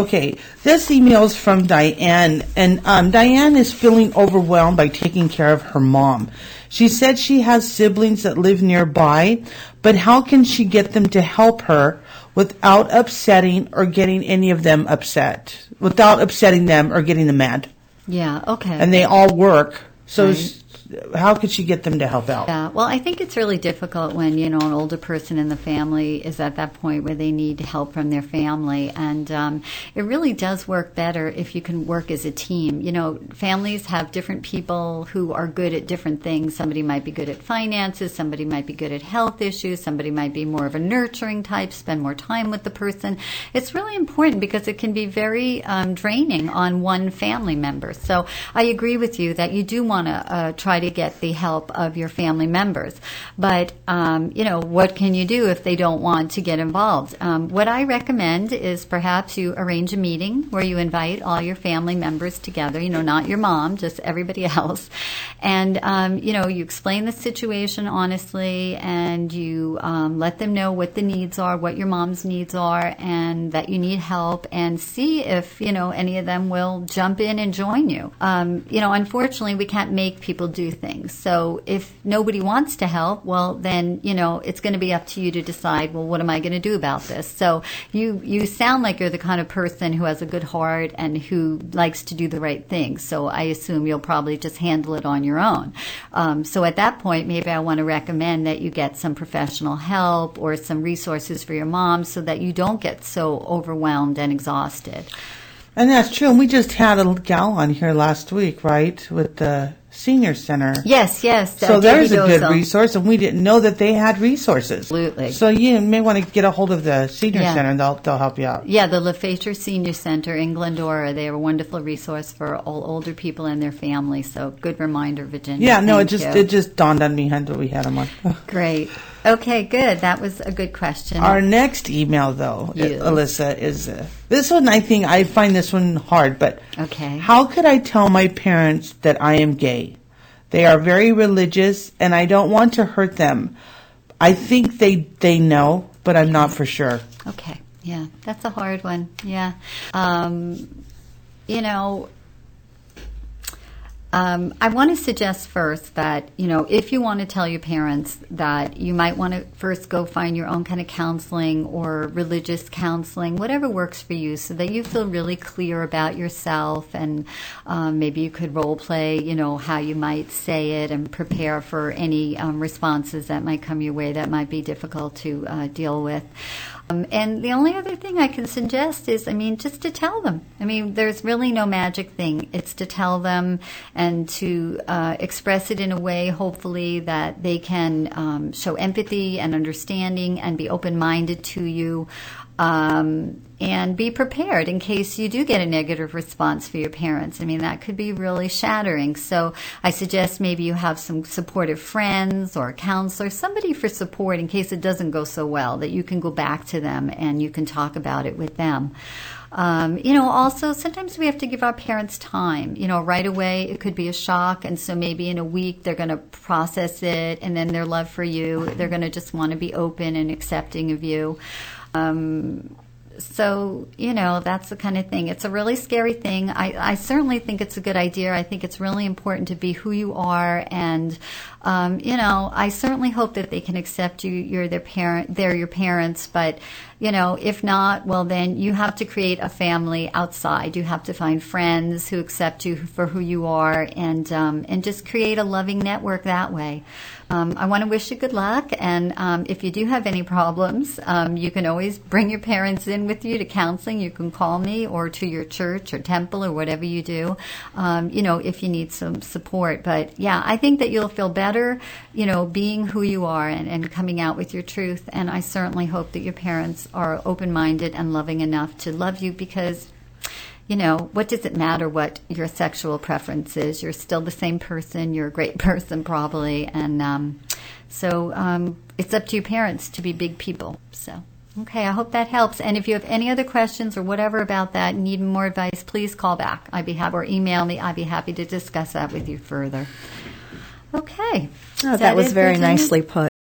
Okay, this email's from Diane, and Diane is feeling overwhelmed by taking care of her mom. She said she has siblings that live nearby, but how can she get them to help her without upsetting or getting any of them upset, without upsetting them or getting them mad? Yeah, okay. And they all work, so Right. how could she get them to help out? Yeah, well, I think it's really difficult when, an older person in the family is at that point where they need help from their family. And it really does work better if you can work as a team. Families have different people who are good at different things. Somebody might be good at finances, somebody might be good at health issues, somebody might be more of a nurturing type, spend more time with the person. It's really important because it can be very draining on one family member. So I agree with you that you do want to try to get the help of your family members. But, what can you do if they don't want to get involved? What I recommend is perhaps you arrange a meeting where you invite all your family members together, not your mom, just everybody else. And, you explain the situation honestly and you let them know what the needs are, what your mom's needs are, and that you need help, and see if, any of them will jump in and join you. Unfortunately, we can't make people do things. So if nobody wants to help, well, then, it's going to be up to you to decide, well, what am I going to do about this? So you sound like you're the kind of person who has a good heart and who likes to do the right thing. So I assume you'll probably just handle it on your own. So at that point, maybe I want to recommend that you get some professional help or some resources for your mom so that you don't get so overwhelmed and exhausted. And that's true. And we just had a gal on here last week, right, with the senior center. Yes. So there's a good resource, and we didn't know that they had resources. Absolutely. So you may want to get a hold of the senior center, and they'll help you out. Yeah, the LaFeature Senior Center in Glendora. They are a wonderful resource for all older people and their families. So good reminder, Virginia. Yeah, no, it Thank you. just dawned on me until we had them on. Great. Okay, good. That was a good question. Our next email, though, Alyssa, is this one. I find this one hard, but okay. How could I tell my parents that I am gay? They are very religious, and I don't want to hurt them. I think they know, but I'm not for sure. Okay, yeah, that's a hard one. Yeah, I want to suggest first that, if you want to tell your parents that you might want to first go find your own kind of counseling or religious counseling, whatever works for you, so that you feel really clear about yourself, and maybe you could role play, how you might say it and prepare for any responses that might come your way that might be difficult to deal with. And the only other thing I can suggest is, just to tell them. There's really no magic thing. It's to tell them and to express it in a way, hopefully, that they can show empathy and understanding and be open-minded to you. And be prepared in case you do get a negative response for your parents. That could be really shattering. So I suggest maybe you have some supportive friends or a counselor, somebody for support in case it doesn't go so well, that you can go back to them and you can talk about it with them. Also, sometimes we have to give our parents time. Right away it could be a shock, and so maybe in a week they're going to process it, and then their love for you, they're going to just want to be open and accepting of you. So, that's the kind of thing. It's a really scary thing. I certainly think it's a good idea. I think it's really important to be who you are. And, I certainly hope that they can accept you. You're their parent. They're your parents. But, if not, well, then you have to create a family outside. You have to find friends who accept you for who you are, and just create a loving network that way. I want to wish you good luck, and if you do have any problems, you can always bring your parents in with you to counseling. You can call me or to your church or temple or whatever you do, if you need some support. But yeah, I think that you'll feel better, being who you are and coming out with your truth. And I certainly hope that your parents are open-minded and loving enough to love you, because what does it matter what your sexual preference is? You're still the same person. You're a great person, probably. And so it's up to your parents to be big people. So, okay, I hope that helps. And if you have any other questions or whatever about that, need more advice, please call back. Or email me. I'd be happy to discuss that with you further. Okay. Oh, that was very nicely put.